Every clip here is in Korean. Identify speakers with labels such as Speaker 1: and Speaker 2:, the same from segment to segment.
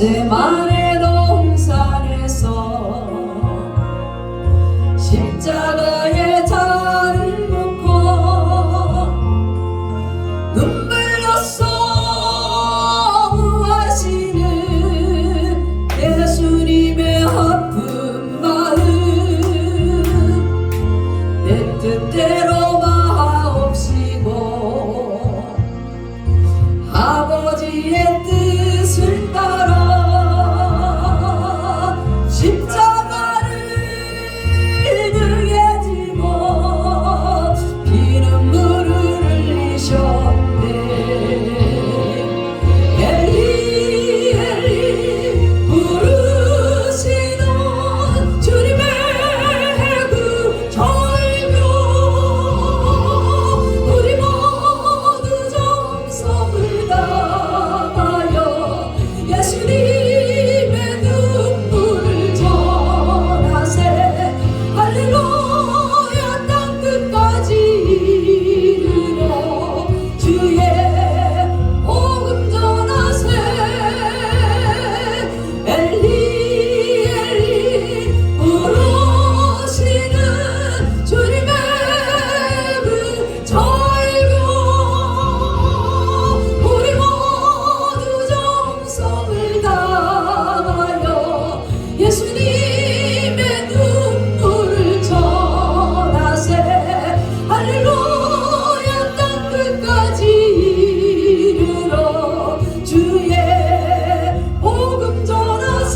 Speaker 1: 겟세마네 동산에서 십자가에 자를 놓고 눈물로써 우하시는 예수님의 아픈 마음, 내 뜻대로 마옵시고 아버지의 뜻을 따라 십자가를 등에 지고 피눈물을 흘리셨네. 엘리 엘리 부르시는 주님의 그 절규, 우리 모두 정성을 다하여 예수님의 눈물을 전하세. 할렐루야. 땅 끝까지 이르러 주의 복음 전하세. 엘리 엘리 부르시는 주님의 그 절규, 우리 모두 정성을 다하여 예수님의 눈물을 전하세. 할렐루야. 땅 끝까지 이르러 주의 복음 전하세.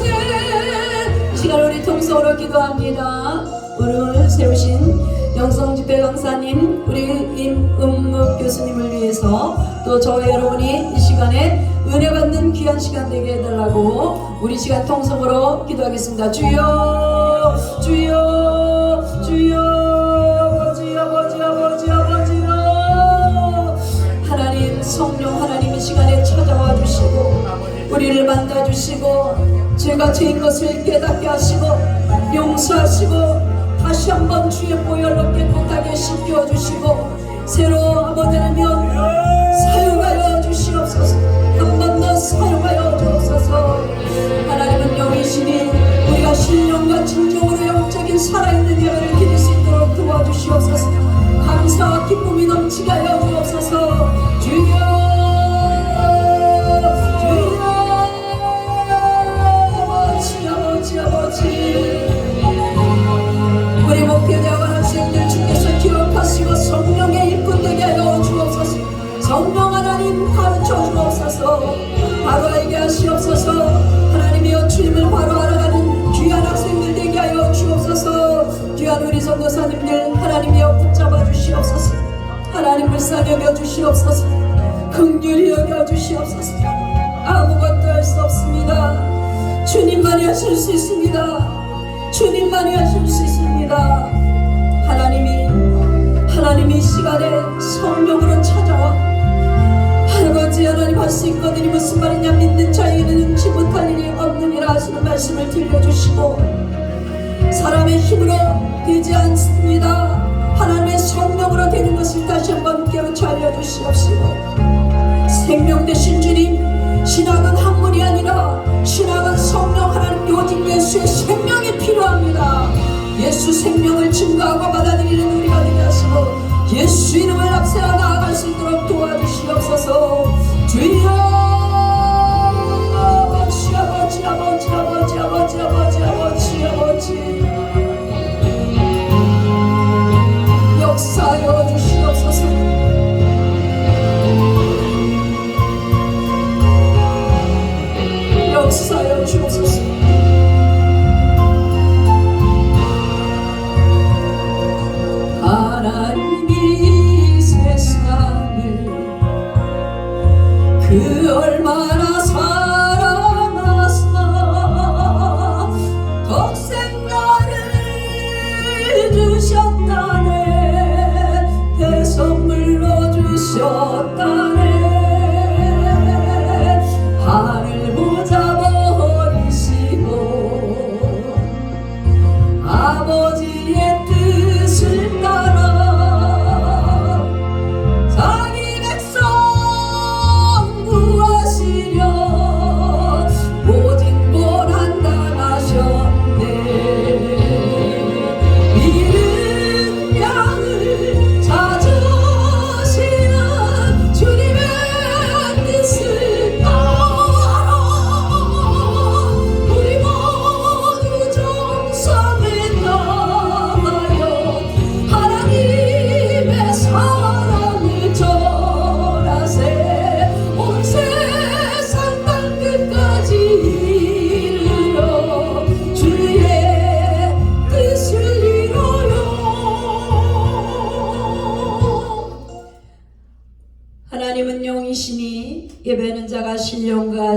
Speaker 1: 이 시간 우리 통성으로 기도합니다. 오늘 세우신 영성집회 강사님, 우리 임은묵 교수님을 위해서 또 저와 여러분이 이 시간에 은혜 받는 귀한 시간 되게 해달라고 우리 시간 통성으로 기도하겠습니다. 주여 주여 주여. 아버지 아버지 아버지 아버지여, 하나님 성령 하나님 이 시간에 찾아와 주시고 우리를 만나 주시고 죄가 죄인 것을 깨닫게 하시고 용서하시고 다시 한번 주의 보혈로 깨끗하게 씻겨주시고 새로 아버지 하나님 사용하여 주시옵소서. 한 번 더 사용하여 주옵소서. 하나님은 영이시니 우리가 신령과 진정으로 영적인 살아있는 예배를 드릴 수 있도록 도와주시옵소서. 감사와 기쁨이 넘치게 하여 주옵소서. 주여 주여. 아버지 아버지 아버지, 우리 목회자와 학생들 주께서 기억하시고 성령의 일꾼되게 하여 주옵소서. 성령 하나님 가르쳐 주옵소서. 바로 알게 하시옵소서. 하나님이여 주님을 바로 알아가는 귀한 학생들 되게 하여 주옵소서. 귀한 우리 선교사님들 하나님이여 붙잡아 주시옵소서. 하나님 불쌍히 여겨 주시옵소서. 긍휼히 여겨 주시옵소서. 아무것도 할 수 없습니다. 주님만이 하실 수 있습니다. 주님만이 하실 수 있습니다. 하나님이 이 시간에 성령으로 찾아와 아버지 하나님 할 수 있거든. 이 무슨 말이냐, 믿는 자에게는 능치 못할 일이 없느니라 하시는 말씀을 들려주시고 사람의 힘으로 되지 않습니다. 하나님의 성령으로 되는 것을 다시 한번 깨우쳐 알려주시옵시고, 생명 되신 주님, 신학은 학문이 아니라 신학은 성령 하나님 오직 예수의 생명이 필요합니다. 예수 생명을 증거하고 받아들이는 우리가 되게 하시고 예수 이름을 앞세워 나아갈 수 있도록 도와주시옵소서. 주여 아버지 아버지 아버지 아버지 아버지 아버지 아버지 아버지 역사하여 주시옵소서. 역사하여 주옵소서. 하나님이 세상을 그 얼마나 사랑하사 독생자를 주셨다네. 대선물로 주셨다네. 하늘 보자 버리시고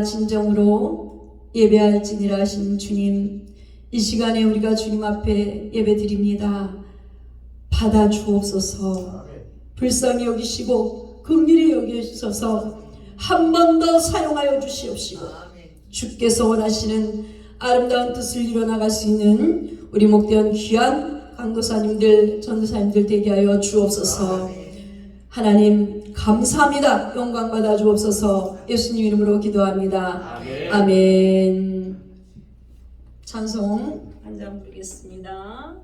Speaker 1: 진정과 진정으로 예배할지니라 하신 주님, 이 시간에 우리가 주님 앞에 예배드립니다. 받아 주옵소서. 불쌍히 여기시고 긍휼히 여기셔서 한 번 더 사용하여 주시옵시고, 주께서 원하시는 아름다운 뜻을 이뤄나갈 수 있는 우리 목대원 귀한 강도사님들, 전도사님들 되게 하여 주옵소서. 하나님 감사합니다. 영광 받아 주옵소서. 예수님 이름으로 기도합니다. 아멘. 아멘. 찬송 한 장 부르겠습니다.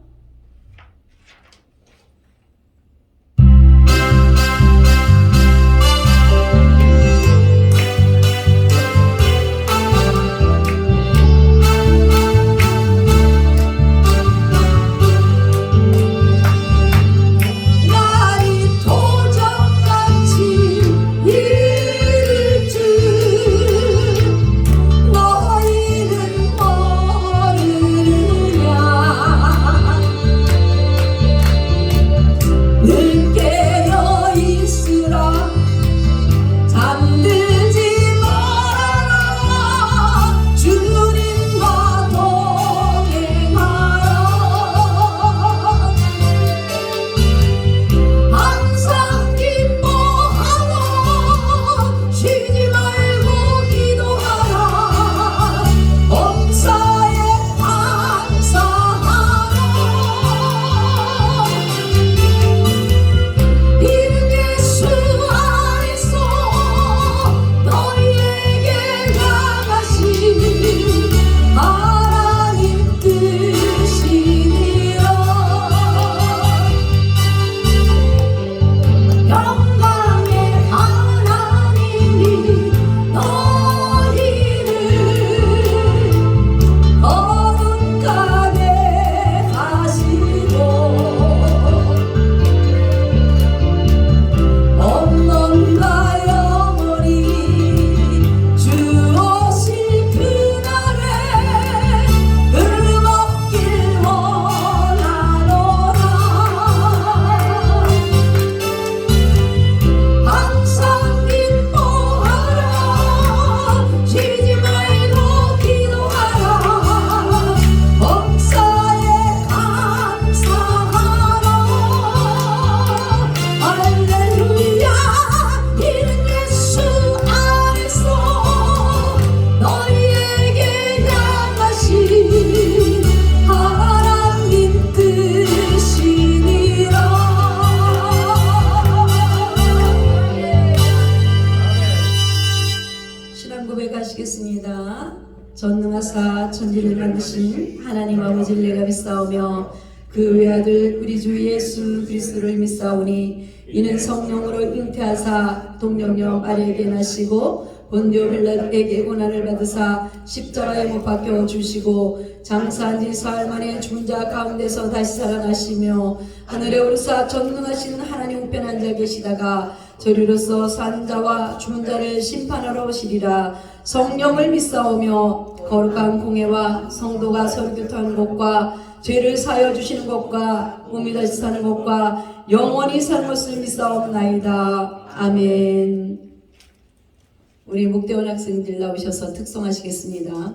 Speaker 1: 전능하사 천지를 만드신 하나님 아버지를 내가 믿사오며 그 외아들 우리 주 예수 그리스도를 믿사오니 이는 성령으로 잉태하사 동정녀 마리아에게 나시고 본디오 빌라도에게 고난을 받으사 십자가에 못 박혀 주시고 장사한 지 사흘 만에 죽은 자 가운데서 다시 살아나시며 하늘에 오르사 전능하신 하나님 우편 앉아 계시다가 저리로서 산 자와 죽은 자를 심판하러 오시리라. 성령을 믿사오며 거룩한 공회와 성도가 서로 교통하는 것과 죄를 사하여 주시는 것과 몸이 다시 사는 것과 영원히 사는 것을 믿사옵나이다. 아멘. 우리 목대원 학생들 나오셔서 특송하시겠습니다.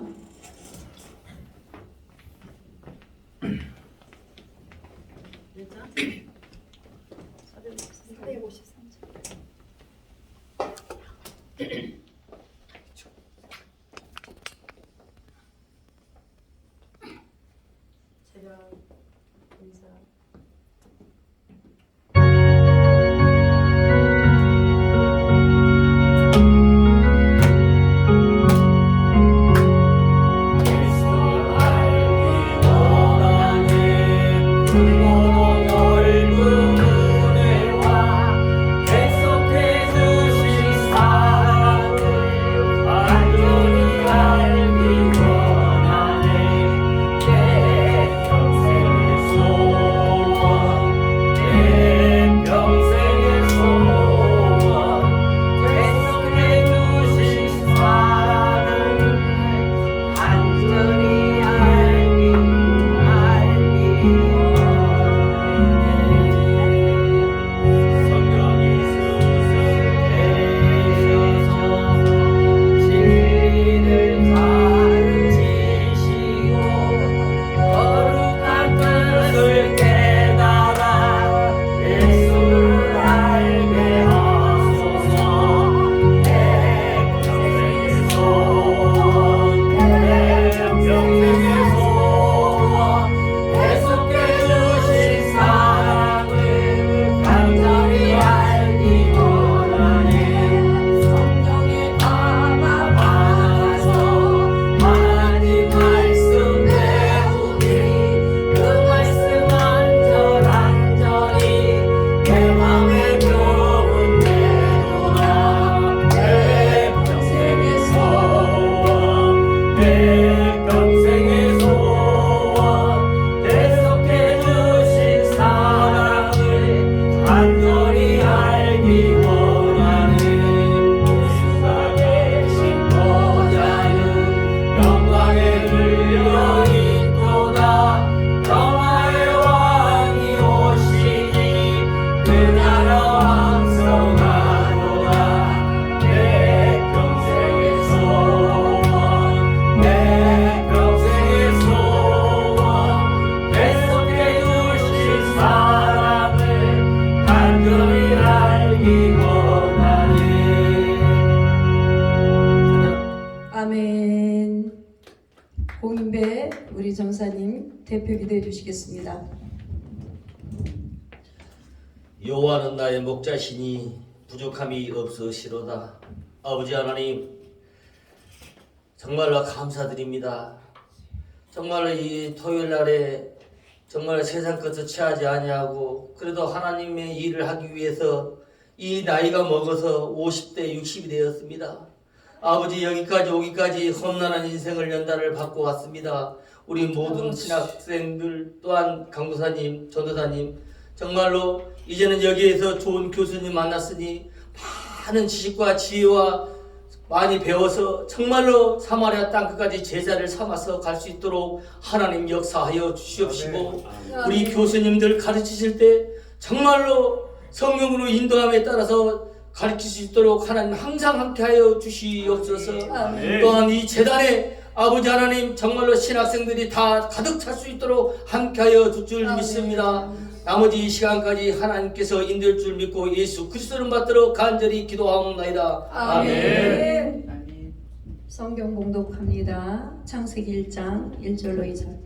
Speaker 2: 그리스도 알기 원하네 내 평생의 소원 계속해 주신 사랑을 간절히 알기 원하는 예수가 계신 보좌는 영광에 눌려 있도다. 평화의 왕이 오시니 그 나라 왕성하도다. 내 평생의 소원 내 평생의 소원 계속해 주신 사랑을 간절히 알기 원하네.
Speaker 1: 아멘. 공인배 우리 전사님 대표 기도해 주시겠습니다.
Speaker 3: 여호와는 나의 목자시니 부족함이 없으시로다. 아버지 하나님, 정말로 감사드립니다. 정말로 이 토요일 날에 정말 세상 것을 취하지 아니하고 그래도 하나님의 일을 하기 위해서 이 나이가 먹어서 50대 60이 되었습니다. 아버지, 여기까지 오기까지 험난한 인생을 연단을 받고 왔습니다. 우리 모든 신학생들 또한 강도사님, 전도사님, 정말로 이제는 여기에서 좋은 교수님 만났으니 많은 지식과 지혜와 많이 배워서 정말로 사마리아 땅 끝까지 제자를 삼아서 갈 수 있도록 하나님 역사하여 주시옵시고, 우리 교수님들 가르치실 때 정말로 성령으로 인도함에 따라서 가르칠 수 있도록 하나님 항상 함께하여 주시옵소서. 또한 이 재단에 아버지 하나님 정말로 신학생들이 다 가득 찰 수 있도록 함께하여 줄 줄 믿습니다. 나머지 이 시간까지 하나님께서 인도할 줄 믿고 예수 그리스도를 받들어 간절히 기도하옵나이다. 아멘.
Speaker 1: 성경 봉독합니다. 창세기 1장 1절로 2절.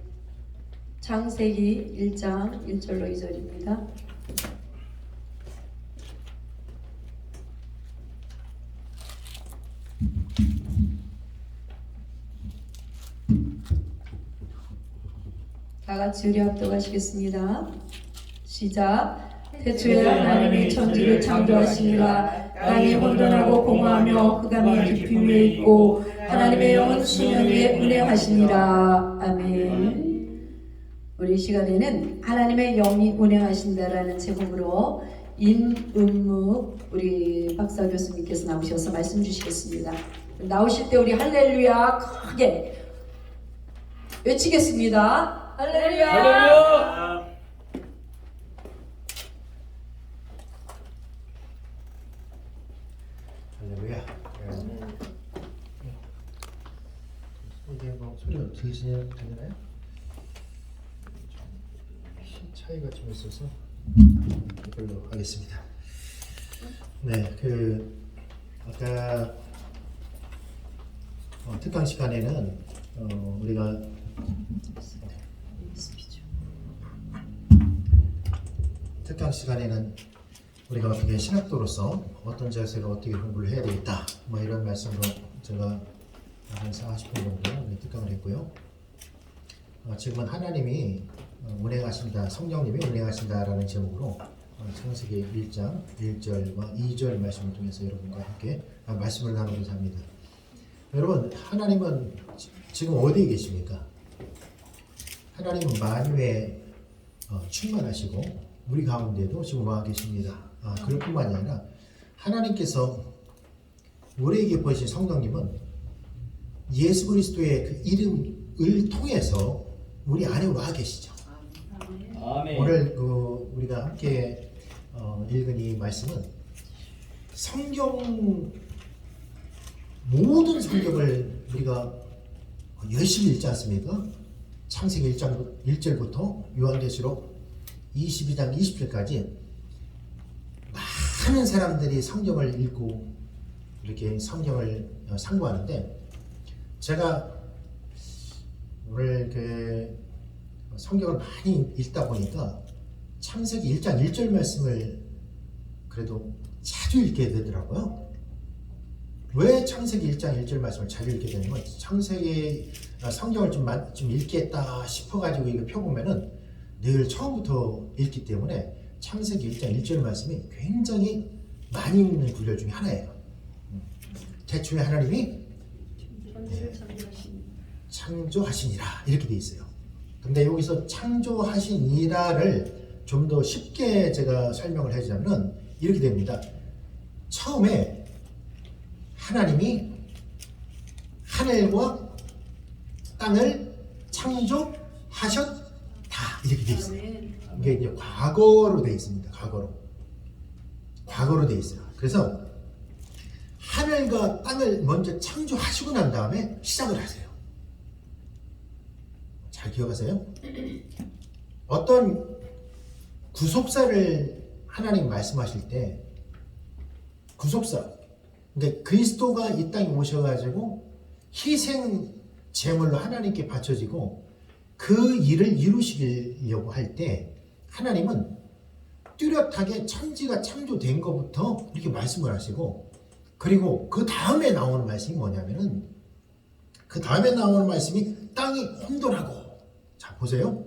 Speaker 1: 창세기 1장 1절로 2절입니다. 다 같이 우리 합독하시겠습니다. 시작. 태초에 하나님이 천지를 창조하시니라. 땅이 혼돈하고 공허하며 흑암이 깊이 위에 있고 하나님의 영은 수면 위에 운행하시니라. 아멘. 우리 시간에는 하나님의 영이 운행하신다라는 제목으로 임은묵 우리 박사 교수님께서 나오셔서 말씀 주시겠습니다. 나오실 때 우리 할렐루야 크게 외치겠습니다. 할렐루야.
Speaker 2: 할렐루야.
Speaker 4: 할렐루야. 이게 뭐 소리가 들리나요? 힘 차이가 좀 있어서 이걸로 하겠습니다. 네, 아까 특강 시간에는 우리가 특강 시간에는 우리가 어떻게 신학도로서 어떤 자세로 어떻게 공부를 해야 되겠다 뭐 이런 말씀으로 제가 한 40분 정도 특강을 했고요. 지금은 하나님이 운행하신다, 성령님이 운행하신다라는 제목으로 창세기 1장 1절과 2절 말씀을 통해서 여러분과 함께 말씀을 나누고자 합니다. 여러분, 하나님은 지금 어디에 계십니까? 하나님은 만유에 충만하시고 우리 가운데도 지금 와 계십니다. 그럴 뿐만이 아니라 하나님께서 우리에게 보이신 성령님은 예수 그리스도의 그 이름을 통해서 우리 안에 와 계시죠.
Speaker 3: 아멘.
Speaker 4: 오늘 우리가 함께 읽은 이 말씀은 모든 성경을 우리가 열심히 읽지 않습니까? 창세기 1장 1절부터 요한계시록 22장 20절까지 많은 사람들이 성경을 읽고 이렇게 성경을 상고하는데, 제가 오늘 성경을 많이 읽다 보니까 창세기 1장 1절 말씀을 그래도 자주 읽게 되더라고요. 왜 창세기 1장 1절 말씀을 자주 읽게 되냐면, 창세기 성경을 좀 읽겠다 싶어가지고 이거 펴보면은 늘 처음부터 읽기 때문에 창세기 1장 1절 말씀이 굉장히 많이 읽는 구절 중에 하나예요. 태초에 하나님이 창조하시니라 이렇게 돼 있어요. 근데 여기서 창조하시니라를 좀 더 쉽게 제가 설명을 하자면 이렇게 됩니다. 처음에 하나님이 하늘과 땅을 창조하셨다 이렇게 돼 있어요. 이게 이제 과거로 돼 있습니다. 과거로 돼 있어요. 그래서 하늘과 땅을 먼저 창조하시고 난 다음에 시작을 하세요. 잘 기억하세요. 어떤 구속사를 하나님 말씀하실 때 구속사, 그러니까 그리스도가 이 땅에 오셔가지고 희생 제물로 하나님께 바쳐지고 그 일을 이루시려고 할 때 하나님은 뚜렷하게 천지가 창조된 것부터 이렇게 말씀을 하시고, 그리고 그 다음에 나오는 말씀이 뭐냐면은 그 다음에 나오는 말씀이 땅이 혼돈하고, 자 보세요.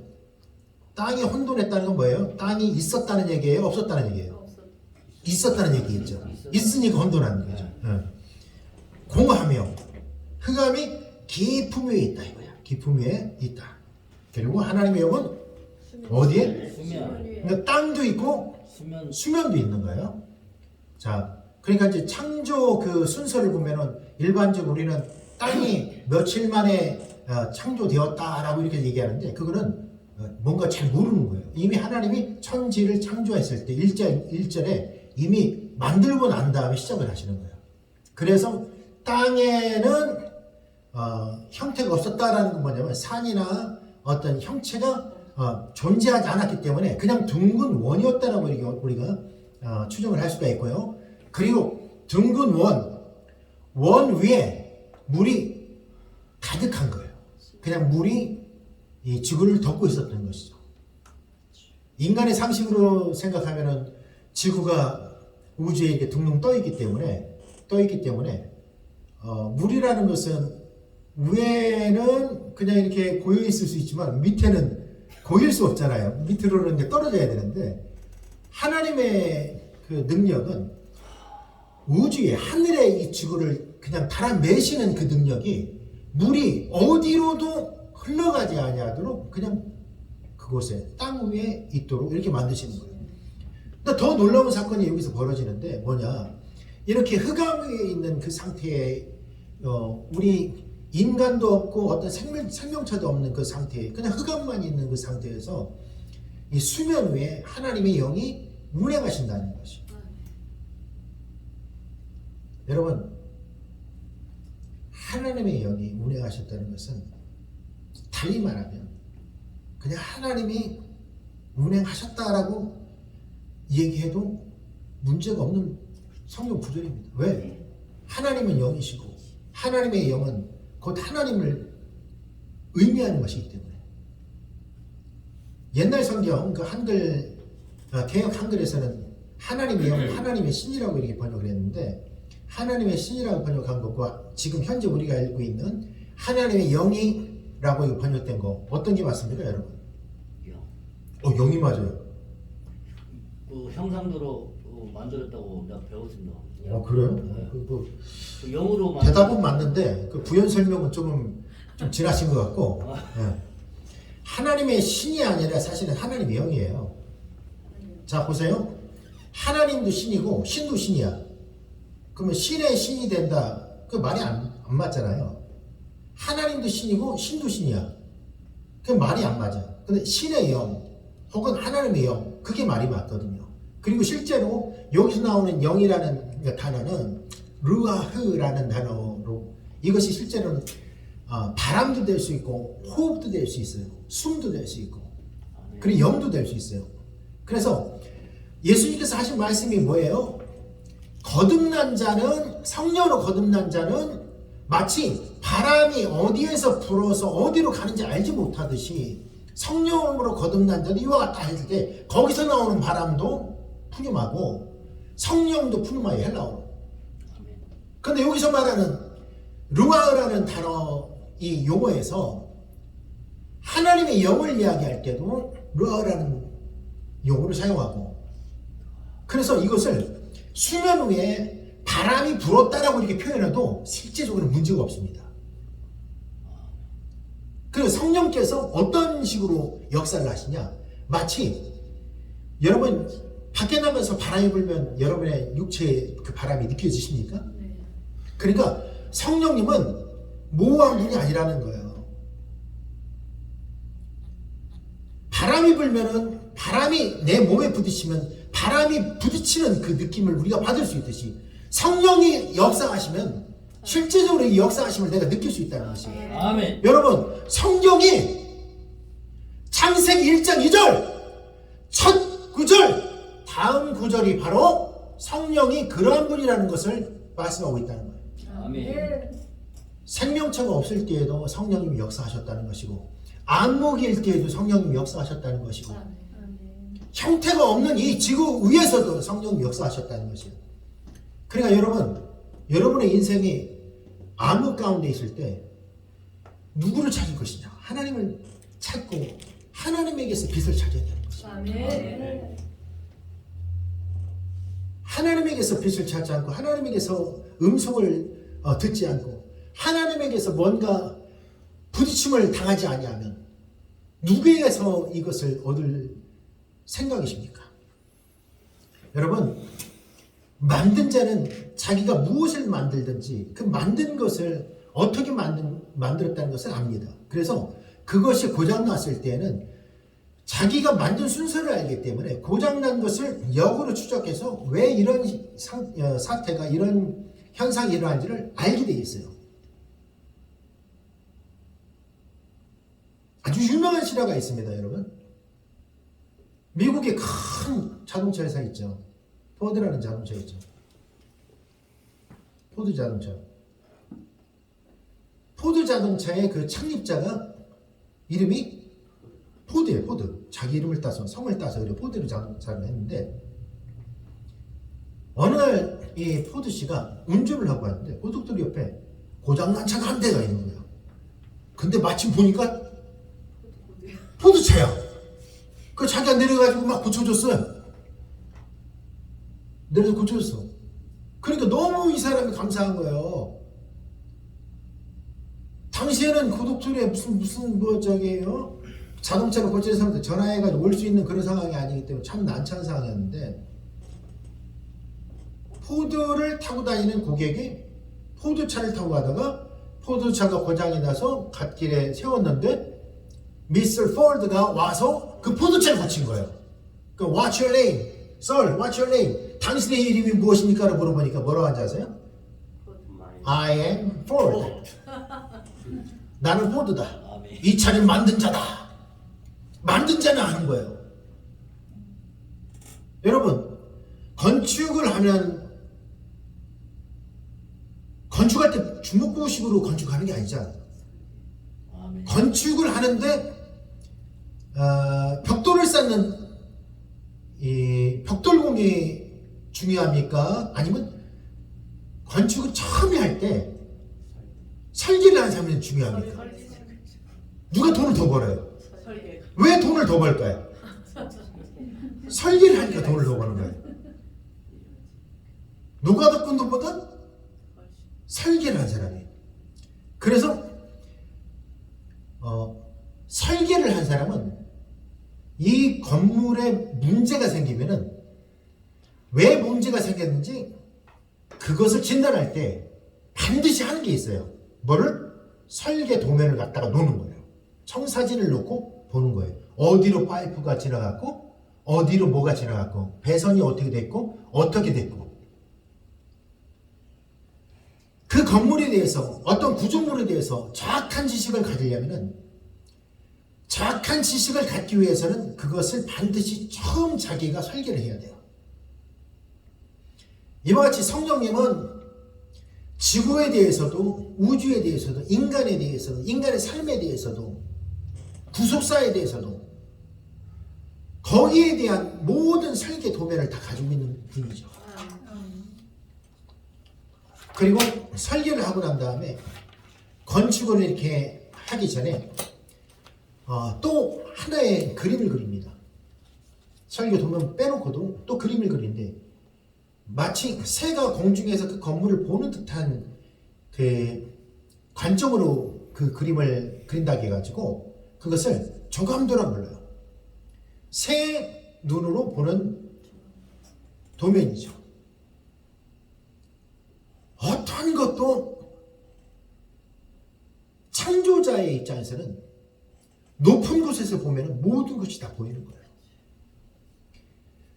Speaker 4: 땅이 혼돈했다는 건 뭐예요? 땅이 있었다는 얘기예요? 없었다는 얘기예요? 있었다는 얘기겠죠. 있으니까 혼돈하는 거죠. 공하며 흑암이 깊음 위에 있다 이거야. 깊음 위에 있다. 그리고 하나님의 영은 어디에?
Speaker 3: 수면.
Speaker 4: 그러니까 땅도 있고 수면도 있는 거예요. 자, 그러니까 이제 창조 그 순서를 보면은 일반적으로 우리는 땅이 며칠 만에 창조되었다라고 이렇게 얘기하는데 그거는 뭔가 잘 모르는 거예요. 이미 하나님이 천지를 창조했을 때 1절에 이미 만들고 난 다음에 시작을 하시는 거예요. 그래서 땅에는 형태가 없었다라는 건 뭐냐면 산이나 어떤 형체가 존재하지 않았기 때문에 그냥 둥근 원이었다라고 우리가 추정을 할 수가 있고요. 그리고 둥근 원 위에 물이 가득한 거예요. 그냥 물이 이 지구를 덮고 있었던 것이죠. 인간의 상식으로 생각하면은 지구가 우주에 이렇게 둥둥 떠 있기 때문에 물이라는 것은 위에는 그냥 이렇게 고여 있을 수 있지만 밑에는 고일 수 없잖아요. 밑으로는 이제 떨어져야 되는데 하나님의 그 능력은 우주의 하늘의 이 지구를 그냥 달아매시는 그 능력이 물이 어디로도 흘러가지 아니하도록 그냥 그곳에 땅 위에 있도록 이렇게 만드시는 거예요. 근데 더 놀라운 사건이 여기서 벌어지는데 뭐냐, 이렇게 흑암 위에 있는 그 상태에 우리 인간도 없고 어떤 생명체도 없는 그 상태에 그냥 흑암만 있는 그 상태에서 이 수면 위에 하나님의 영이 운행하신다는 것이죠. 여러분, 하나님의 영이 운행하셨다는 것은 달리 말하면 그냥 하나님이 운행하셨다라고 얘기해도 문제가 없는 성경 구절입니다. 왜? 하나님은 영이시고 하나님의 영은 곧 하나님을 의미하는 것이기 때문에. 옛날 성경 그 한글 개역 한글에서는 하나님의 영, 하나님의 신이라고 이렇게 번역을 했는데 하나님의 신이라고 번역한 것과 지금 현재 우리가 알고 있는 하나님의 영이라고 번역된 거 어떤 게 맞습니까, 여러분?
Speaker 3: 영.
Speaker 4: 영이 맞아요.
Speaker 3: 그 형상대로 만들었다고 내가 배웠습니다.
Speaker 4: 그래요?
Speaker 3: 네.
Speaker 4: 그
Speaker 3: 영으로
Speaker 4: 대답은 맞는데 그 부연 설명은 좀 지나친 것 같고 네. 하나님의 신이 아니라 사실은 하나님의 영이에요. 자 보세요. 하나님도 신이고 신도 신이야. 그러면 신의 신이 된다. 그 말이 안 맞잖아요. 하나님도 신이고 신도 신이야. 그 말이 안 맞아. 근데 신의 영 혹은 하나님의 영 그게 말이 맞거든요. 그리고 실제로 여기서 나오는 영이라는 단어는 르아흐라는 단어로 이것이 실제로는 바람도 될 수 있고 호흡도 될 수 있어요. 숨도 될 수 있고 그리고 영도 될 수 있어요. 그래서 예수님께서 하신 말씀이 뭐예요? 거듭난 자는 성령으로 거듭난 자는 마치 바람이 어디에서 불어서 어디로 가는지 알지 못하듯이 성령으로 거듭난 자는 이와 같다 했을 때 거기서 나오는 바람도 푸념하고 성령도 푸념하여 헬라어로. 그런데 여기서 말하는 루아흐라는 단어 이 용어에서 하나님의 영을 이야기할 때도 루아흐라는 용어를 사용하고 그래서 이것을 수면 위에 바람이 불었다라고 이렇게 표현해도 실제적으로 문제가 없습니다. 성령께서 어떤 식으로 역사를 하시냐? 마치 여러분 밖에 나가서 바람이 불면 여러분의 육체에 그 바람이 느껴지십니까? 그러니까 성령님은 모호한 분이 아니라는 거예요. 바람이 불면은 바람이 내 몸에 부딪히면 바람이 부딪히는 그 느낌을 우리가 받을 수 있듯이 성령이 역사하시면 실제적으로 이 역사하심을 내가 느낄 수 있다는 것이에요.
Speaker 3: 아멘.
Speaker 4: 여러분 성경이 창세기 1장 2절 첫 구절 다음 구절이 바로 성령이 그러한 분이라는 것을 말씀하고 있다는 거예요.
Speaker 3: 아멘.
Speaker 4: 생명체가 없을 때에도 성령님이 역사하셨다는 것이고 안목일 때에도 성령님이 역사하셨다는 것이고 형태가 없는 이 지구 위에서도 성령님이 역사하셨다는 것이에요. 그러니까 여러분의 인생이 암흑 가운데 있을 때 누구를 찾을 것이냐? 하나님을 찾고 하나님에게서 빛을 찾아야 되는 것이에요. 하나님에게서 빛을 찾지 않고 하나님에게서 음성을 듣지 않고 하나님에게서 뭔가 부딪힘을 당하지 아니하면 누구에게서 이것을 얻을 생각이십니까? 여러분 만든 자는 자기가 무엇을 만들든지 그 만든 것을 어떻게 만들었다는 것을 압니다. 그래서 그것이 고장났을 때에는 자기가 만든 순서를 알기 때문에 고장난 것을 역으로 추적해서 왜 이런 사태가 이런 현상이 일어난지를 알게 돼 있어요. 아주 유명한 실화가 있습니다, 여러분. 미국의 큰 자동차 회사 있죠. 포드라는 자동차 있죠. 포드 자동차. 포드 자동차의 그 창립자가 이름이 포드예요, 포드. 자기 이름을 따서, 성을 따서 그래 포드를 자동차를 했는데 어느 날 이 포드 씨가 운전을 하고 왔는데 고속도로 옆에 고장난 차가 한 대가 있는 거예요. 근데 마침 보니까 포드 차야. 그 자기가 내려가지고 막 고쳐줬어요. 내려서 고쳐줬어. 그러니까 너무 이 사람이 감사한 거예요. 당시에는 고속도로에 무슨 자동차를 고치는 사람들 전화해가지고 올 수 있는 그런 상황이 아니기 때문에 참 난처한 상황이었는데 포드를 타고 다니는 고객이 포드차를 타고 가다가 포드차가 고장이 나서 갓길에 세웠는데 미스터 포드가 와서 그 포드차를 고친 거예요. 그 What's your name? Sir, what's your name? 당신의 이름이 무엇입니까? 라고 물어보니까 뭐라고 하는지 아세요? I am Ford. 나는 포드다. 이 차를 만든 자다. 만든 자는 아는 거예요. 여러분 건축을 하면 건축할 때 주먹구식으로 건축하는 게 아니잖아. 건축을 하는데 벽돌을 쌓는 이 벽돌공이 중요합니까? 아니면 건축을 처음에 할 때 설계를 하는 사람이 중요합니까? 누가 돈을 더 벌어요? 왜 돈을 더 벌까요? 설계를 하니까 돈을 더 버는 거예요. 누가 더 꾼 돈보다 설계를 한 사람이에요. 그래서 설계를 한 사람은 이 건물에 문제가 생기면은 왜 문제가 생겼는지 그것을 진단할 때 반드시 하는 게 있어요. 뭐를? 설계 도면을 갖다가 놓는 거예요. 청사진을 놓고 보는 거예요. 어디로 파이프가 지나갔고 어디로 뭐가 지나갔고 배선이 어떻게 됐고 어떻게 됐고 그 건물에 대해서 어떤 구조물에 대해서 정확한 지식을 가지려면은 정확한 지식을 갖기 위해서는 그것을 반드시 처음 자기가 설계를 해야 돼요. 이와 같이 성령님은 지구에 대해서도 우주에 대해서도 인간에 대해서도 인간의 삶에 대해서도 구속사에 대해서도 거기에 대한 모든 설계 도면을 다 가지고 있는 분이죠. 그리고 설계를 하고 난 다음에 건축을 이렇게 하기 전에 또 하나의 그림을 그립니다. 설계 도면 빼놓고도 또 그림을 그리는데 마치 새가 공중에서 그 건물을 보는 듯한 그 관점으로 그 그림을 그린다고 해가지고 그것을 조감도라 불러요. 새 눈으로 보는 도면이죠. 어떤 것도 창조자의 입장에서는 높은 곳에서 보면 모든 것이 다 보이는 거예요.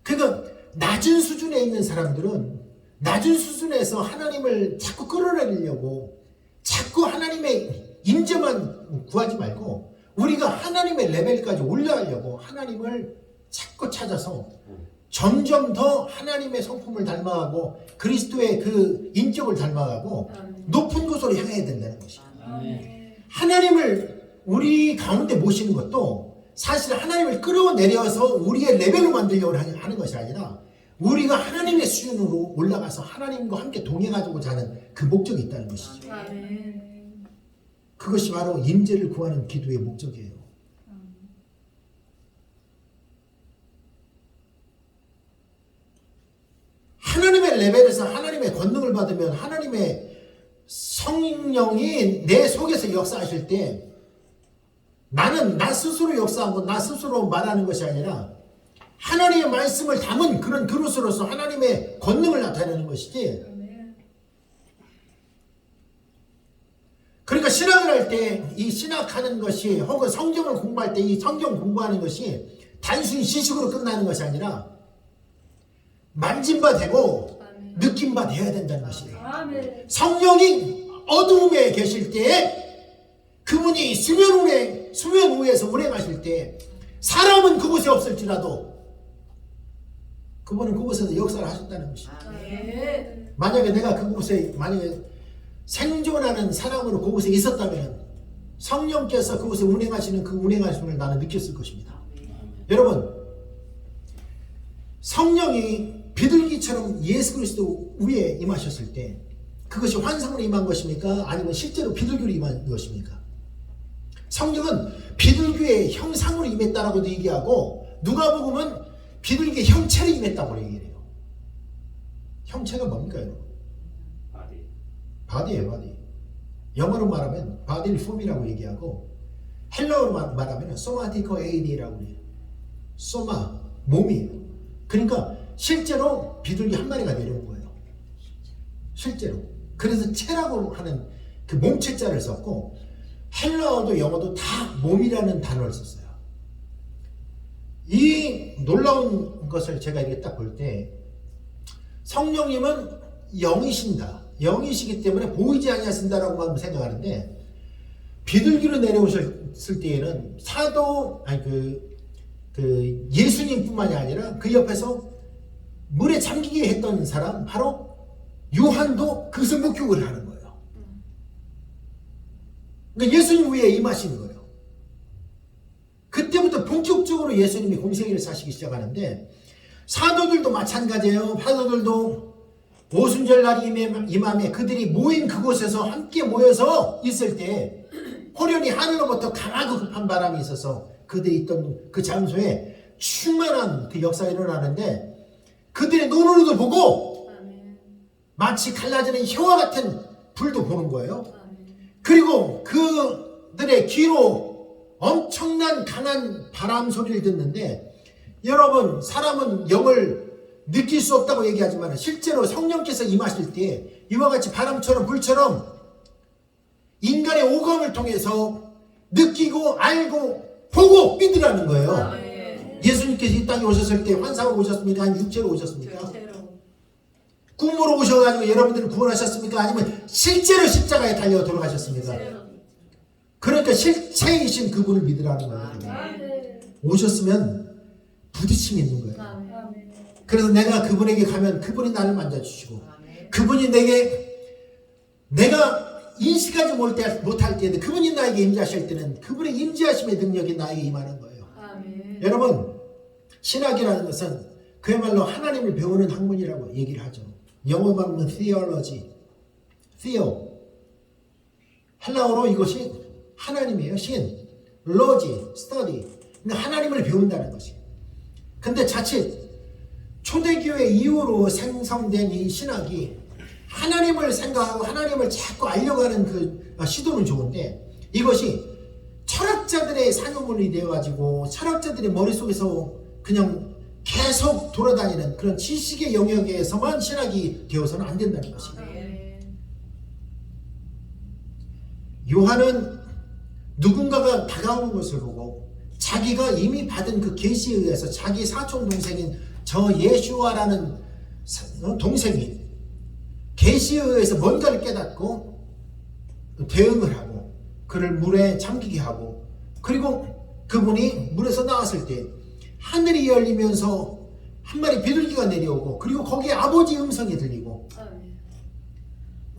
Speaker 4: 그러니까 낮은 수준에 있는 사람들은 낮은 수준에서 하나님을 자꾸 끌어내리려고 자꾸 하나님의 임재만 구하지 말고 우리가 하나님의 레벨까지 올라가려고 하나님을 자꾸 찾아서 점점 더 하나님의 성품을 닮아가고 그리스도의 그 인격을 닮아가고 높은 곳으로 향해야 된다는 것이에요. 하나님을 우리 가운데 모시는 것도 사실 하나님을 끌어내려서 우리의 레벨로 만들려고 하는 것이 아니라 우리가 하나님의 수준으로 올라가서 하나님과 함께 동행하고자 하는 그 목적이 있다는 것이죠. 그것이 바로 임재를 구하는 기도의 목적이에요. 하나님의 레벨에서 하나님의 권능을 받으면 하나님의 성령이 내 속에서 역사하실 때 나는 나 스스로 역사하고 나 스스로 말하는 것이 아니라 하나님의 말씀을 담은 그런 그릇으로서 하나님의 권능을 나타내는 것이지. 그러니까 신학을 할 때 이 신학하는 것이 혹은 성경을 공부할 때 이 성경 공부하는 것이 단순히 지식으로 끝나는 것이 아니라 만진 바 되고 느낀 바 되어야 된다는 것이에요. 성령이 어두움에 계실 때 그분이 수면 위에서 운행하실 때 사람은 그곳에 없을지라도 그분은 그곳에서 역사를 하셨다는 것이에요. 만약에 내가 그곳에 생존하는 사람으로 그곳에 있었다면 성령께서 그곳에 운행하시는 그 운행하심을 나는 느꼈을 것입니다. 여러분, 성령이 비둘기처럼 예수 그리스도 위에 임하셨을 때 그것이 환상으로 임한 것입니까? 아니면 실제로 비둘기로 임한 것입니까? 성령은 비둘기의 형상으로 임했다라고도 얘기하고 누가복음은 비둘기의 형체로 임했다고 얘기해요. 형체가 뭡니까 여러분? 바디예요, 바디. 영어로 말하면 바디를 폼이라고 얘기하고 헬라어로 말하면 소마티코 에이디라고 해요. 소마, 몸이에요. 그러니까 실제로 비둘기 한 마리가 내려온 거예요. 실제로. 그래서 체라고 하는 그 몸체자를 썼고 헬라어도 영어도 다 몸이라는 단어를 썼어요. 이 놀라운 것을 제가 이렇게 딱 볼 때 성령님은 영이신다. 영이시기 때문에 보이지 아니하신다라고만 생각하는데 비둘기로 내려오셨을 때에는 그 예수님뿐만이 아니라 그 옆에서 물에 잠기게 했던 사람 바로 요한도 그것을 목격을 하는 거예요. 그러니까 예수님 위에 임하시는 거예요. 그때부터 본격적으로 예수님이 공생애를 사시기 시작하는데 사도들도 마찬가지예요. 사도들도 오순절 날이 임함에 그들이 모인 그곳에서 함께 모여서 있을 때 호련히 하늘로부터 강하고 급한 바람이 있어서 그들이 있던 그 장소에 충만한 그 역사가 일어나는데 그들의 눈으로도 보고 마치 갈라지는 혀와 같은 불도 보는 거예요. 그리고 그들의 귀로 엄청난 강한 바람 소리를 듣는데 여러분 사람은 영을 느낄 수 없다고 얘기하지만 실제로 성령께서 임하실 때 이와 같이 바람처럼 불처럼 인간의 오감을 통해서 느끼고 알고 보고 믿으라는 거예요. 예수님께서 이 땅에 오셨을 때 환상으로 오셨습니까? 아니면 육체로 오셨습니까? 꿈으로 오셔가지고 여러분들을 구원하셨습니까? 아니면 실제로 십자가에 달려 돌아가셨습니까? 그러니까 실체이신 그분을 믿으라는 거예요. 오셨으면 부딪힘이 있는 거예요. 그래서 내가 그분에게 가면 그분이 나를 만져주시고 그분이 내가 인식하지 못할 때에도 그분이 나에게 임재하실 때는 그분의 임재하심의 능력이 나에게 임하는 거예요. 여러분 신학이라는 것은 그야말로 하나님을 배우는 학문이라고 얘기를 하죠. 영어로 말하면 theology, theo. 헬라어로 이것이 하나님이에요. 신, logy, study. 그러니까 하나님을 배운다는 것이. 근데 자칫 초대교회 이후로 생성된 이 신학이 하나님을 생각하고 하나님을 자꾸 알려고 하는 그 시도는 좋은데 이것이 철학자들의 산업물이 되어가지고 철학자들의 머릿속에서 그냥 계속 돌아다니는 그런 지식의 영역에서만 신학이 되어서는 안 된다는 것입니다. 요한은 누군가가 다가오는 것을 보고 자기가 이미 받은 그 계시에 의해서 자기 사촌 동생인 저 예슈아라는 동생이 계시에 의해서 뭔가를 깨닫고 대응을 하고 그를 물에 잠기게 하고, 그리고 그분이 물에서 나왔을 때 하늘이 열리면서 한 마리 비둘기가 내려오고, 그리고 거기에 아버지 음성이 들리고,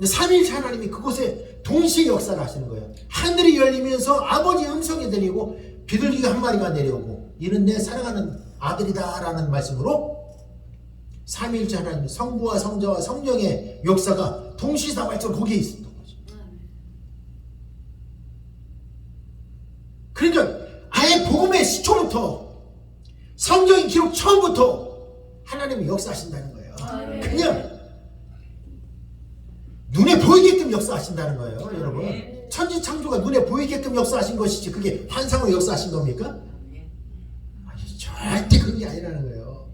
Speaker 4: 삼일째 하나님이 그곳에 동시에 역사를 하시는 거예요. 하늘이 열리면서 아버지 음성이 들리고 비둘기가 한 마리가 내려오고, 이는 내 사랑하는 아들이다 라는 말씀으로 삼일째 하나님 성부와 성자와 성령의 역사가 동시다발적으로 거기에 있었던 거죠. 그러니까 아예 복음의 시초부터 성경의 기록 처음부터 하나님이 역사하신다는 거예요. 그냥 눈에 보이게끔 역사하신다는 거예요. 여러분, 천지창조가 눈에 보이게끔 역사하신 것이지 그게 환상으로 역사하신 겁니까? 아니, 절대 그런 게 아니라는 거예요.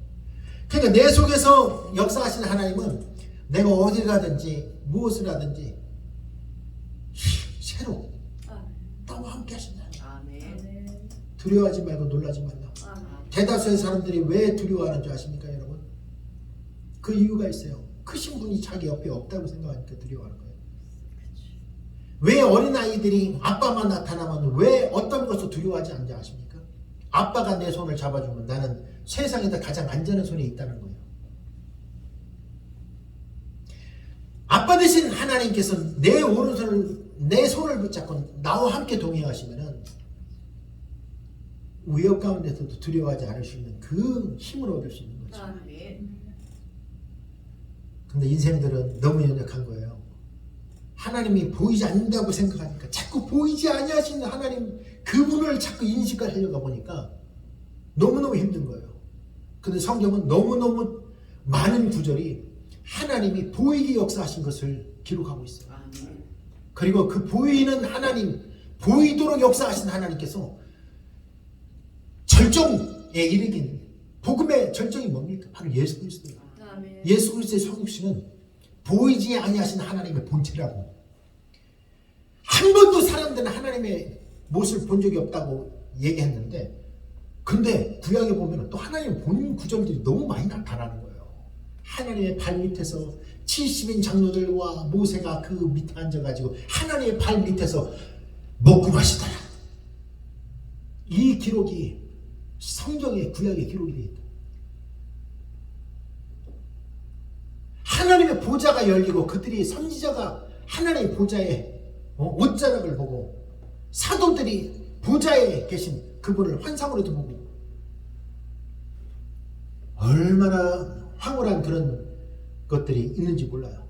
Speaker 4: 그러니까 내 속에서 역사하시는 하나님은 내가 어딜 가든지 무엇을 하든지 새로 나와 함께 하신다. 두려워하지 말고 놀라지 말라. 대다수의 사람들이 왜 두려워하는 줄 아십니까, 여러분? 그 이유가 있어요. 크신 분이 자기 옆에 없다고 생각하니까 두려워하는 거예요. 왜 어린아이들이 아빠만 나타나면 왜 어떤 것도 두려워하지 않는지 아십니까? 아빠가 내 손을 잡아주면 나는 세상에서 가장 안전한 손에 있다는 거예요. 아빠 되신 하나님께서 내 오른손을, 내 손을 붙잡고 나와 함께 동행하시면은 위협 가운데서도 두려워하지 않을 수 있는 그 힘을 얻을 수 있는 거죠. 근데 인생들은 너무 연약한 거예요. 하나님이 보이지 않는다고 생각하니까 자꾸 보이지 아니하시는 하나님 그분을 자꾸 인식을 하려고 보니까 너무너무 힘든 거예요. 근데 성경은 너무너무 많은 구절이 하나님이 보이게 역사하신 것을 기록하고 있어요. 그리고 그 보이는 하나님, 보이도록 역사하신 하나님께서 절정에 이르긴, 복음의 절정이 뭡니까? 바로 예수 그리스도예요. 예수 그리스도의 성육신은 보이지 아니하신 하나님의 본체라고. 한 번도 사람들은 하나님의 모습을 본 적이 없다고 얘기했는데, 근데 구약에 보면 또 하나님의 본 구절들이 너무 많이 나타나는 거예요. 하나님의 발 밑에서 70인 장로들과 모세가 그 밑에 앉아가지고 하나님의 발 밑에서 먹고 마시더라. 이 기록이 성경의 구약의 기록이 되어 있다. 하나님의 보좌가 열리고 그들이 선지자가 하나님의 보좌에 옷자락을 보고 사도들이 보좌에 계신 그분을 환상으로도 보고 얼마나 황홀한 그런 것들이 있는지 몰라요.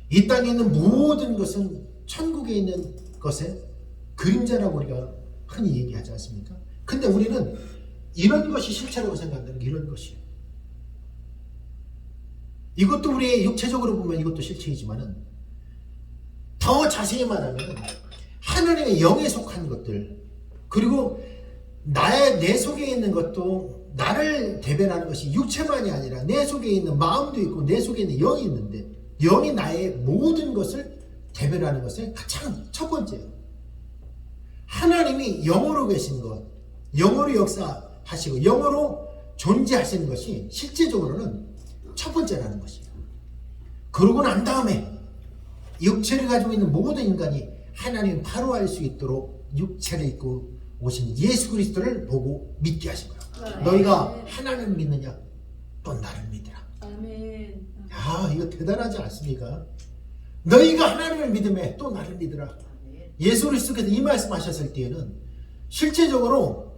Speaker 4: 이 땅에 있는 모든 것은 천국에 있는 것의 그림자라고 우리가 흔히 얘기하지 않습니까? 근데 우리는 이런 것이 실체라고 생각한다는 게 이런 것이에요. 이것도 우리의 육체적으로 보면 이것도 실체이지만은 더 자세히 말하면 하나님의 영에 속한 것들, 그리고 내 속에 있는 것도 나를 대변하는 것이 육체만이 아니라 내 속에 있는 마음도 있고 내 속에 있는 영이 있는데, 영이 나의 모든 것을 대변하는 것의 가장 첫 번째예요. 하나님이 영으로 계신 것, 영으로 역사하시고 영으로 존재하시는 것이 실제적으로는 첫 번째라는 것이에요. 그러고 난 다음에 육체를 가지고 있는 모든 인간이 하나님 바로 알 수 있도록 육체를 입고 오신 예수 그리스도를 보고 믿게 하신 거예요. 너희가 하나님을 믿느냐? 또 나를 믿으라.
Speaker 1: 아멘.
Speaker 4: 야, 이거 대단하지 않습니까? 너희가 하나님을 믿음에 또 나를 믿으라. 예수 그리스도께서 이 말씀하셨을 때에는 실제적으로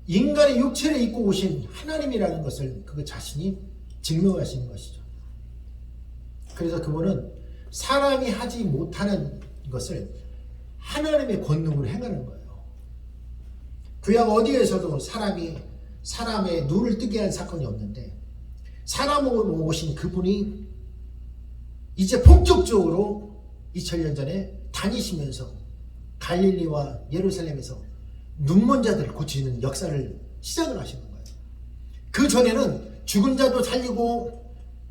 Speaker 4: 인간의 육체를 입고 오신 하나님이라는 것을 그 자신이 증명하시는 것이죠. 그래서 그분은 사람이 하지 못하는 것을 하나님의 권능으로 행하는 거예요. 구약 어디에서도 사람의 눈을 뜨게 한 사건이 없는데, 사람으로 오신 그분이 이제 본격적으로 2000년 전에 다니시면서 갈릴리와 예루살렘에서 눈먼 자들을 고치는 역사를 시작을 하시는 거예요. 그 전에는 죽은 자도 살리고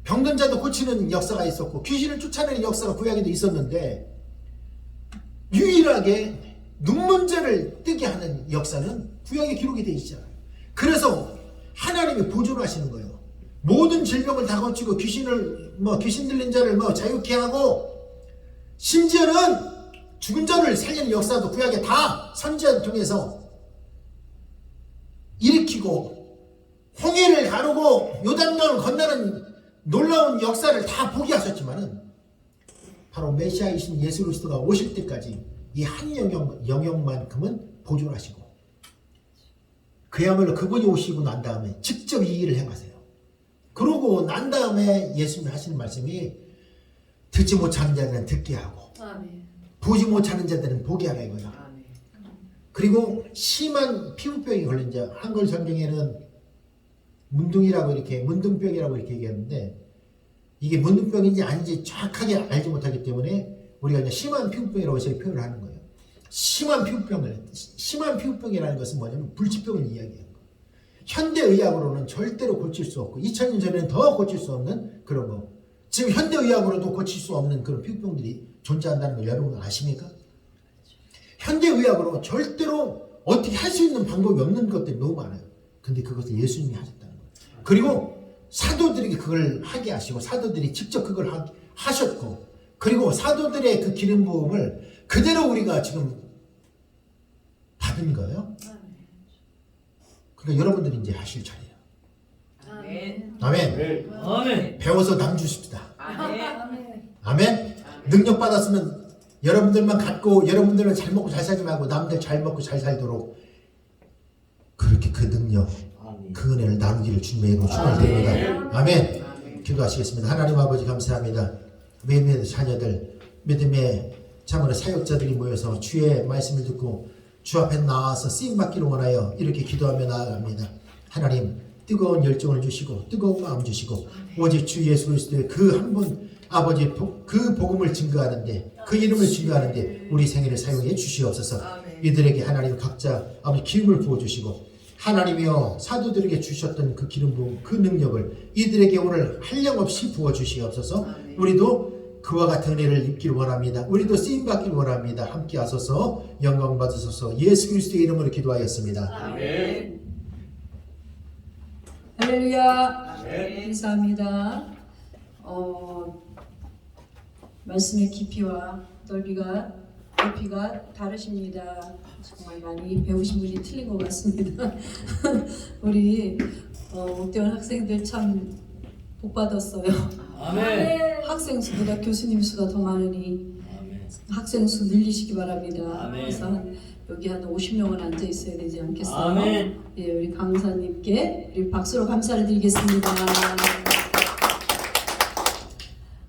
Speaker 4: 병든 자도 고치는 역사가 있었고 귀신을 쫓아내는 역사가 구약에도 있었는데 유일하게 눈먼 자를 뜨게 하는 역사는 구약에 기록이 되어 있잖아요. 그래서 하나님이 보존을 하시는 거예요. 모든 질병을 다 고치고 귀신 들린 자를 자유케 하고 심지어는 죽은 자를 살리는 역사도 구약에 다 선지자를 통해서 일으키고 홍해를 가르고 요단강을 건너는 놀라운 역사를 다 보게 하셨지만은 바로 메시아이신 예수 그리스도가 오실 때까지 이 한 영역만큼은 보존하시고 그야말로 그분이 오시고 난 다음에 직접 이 일을 행하세요. 그러고 난 다음에 예수님이 하시는 말씀이 듣지 못하는 자들은 듣게 하고 보지 못하는 자들은 보게 하라 이거야. 그리고 심한 피부병이 걸린 자, 한글 성경에는 문둥이라고 이렇게 문둥병이라고 이렇게 얘기하는데 이게 문둥병인지 아닌지 정확하게 알지 못하기 때문에 우리가 이제 심한 피부병이라고 저희 표현을 하는 거예요. 심한 피부병이라는 것은 뭐냐면 불치병을 이야기하는 거예요. 현대의학으로는 절대로 고칠 수 없고 2000년 전에는 더 고칠 수 없는 그런 거. 지금 현대의학으로도 고칠 수 없는 그런 피부병들이 존재한다는 걸 여러분 아십니까? 현대의학으로 절대로 어떻게 할 수 있는 방법이 없는 것들이 너무 많아요. 근데 그것을 예수님이 하셨다는 거예요. 그리고 사도들에게 그걸 하게 하시고 사도들이 직접 그걸 하셨고 그리고 사도들의 그 기름 부음을 그대로 우리가 지금 받은 거예요. 그러니까 여러분들이 이제 하실 차례예요. 아멘.
Speaker 3: 아멘.
Speaker 4: 배워서 남 주십시다.
Speaker 1: 아멘.
Speaker 4: 아멘. 능력 받았으면 여러분들만 갖고 여러분들은 잘 먹고 잘 살지 말고 남들 잘 먹고 잘 살도록 그렇게 그 능력 그 은혜를 나누기를 주님의 이름으로 축원드립니다. 아멘. 기도하시겠습니다. 하나님 아버지 감사합니다. 믿음의 자녀들 믿음의 참으로 사역자들이 모여서 주의 말씀을 듣고 주 앞에 나와서 쓰임받기를 원하여 이렇게 기도하며 나아갑니다. 하나님 뜨거운 열정을 주시고 뜨거운 마음 주시고 오직 주 예수 그리스도의 그 한 분 아버지 그 복음을 증거하는데 그 이름을 증거하는데 우리 생애를 사용해 주시옵소서. 이들에게 하나님 각자 아버지 기름을 부어주시고 하나님이여 사도들에게 주셨던 그 기름 부음 그 능력을 이들에게 오늘 한량없이 부어주시옵소서. 우리도 그와 같은 은혜를 입기를 원합니다. 우리도 쓰임받기를 원합니다. 함께 하소서. 영광 받으소서. 예수 그리스도의 이름으로 기도하였습니다.
Speaker 2: 아멘.
Speaker 1: 할렐루야. 감사합니다. 말씀의 깊이와 넓이가 다르십니다. 정말 많이 배우신 분이 틀린 것 같습니다. 우리 옥대원 학생들 참 복 받았어요.
Speaker 3: 아멘.
Speaker 1: 학생 수보다 교수님 수가 더 많으니
Speaker 3: 아멘.
Speaker 1: 학생 수 늘리시기 바랍니다.
Speaker 3: 아멘.
Speaker 1: 그래서 여기 한 50명은 앉아 있어야 되지 않겠어요?
Speaker 3: 아멘.
Speaker 1: 예, 우리 강사님께 우리 박수로 감사를 드리겠습니다.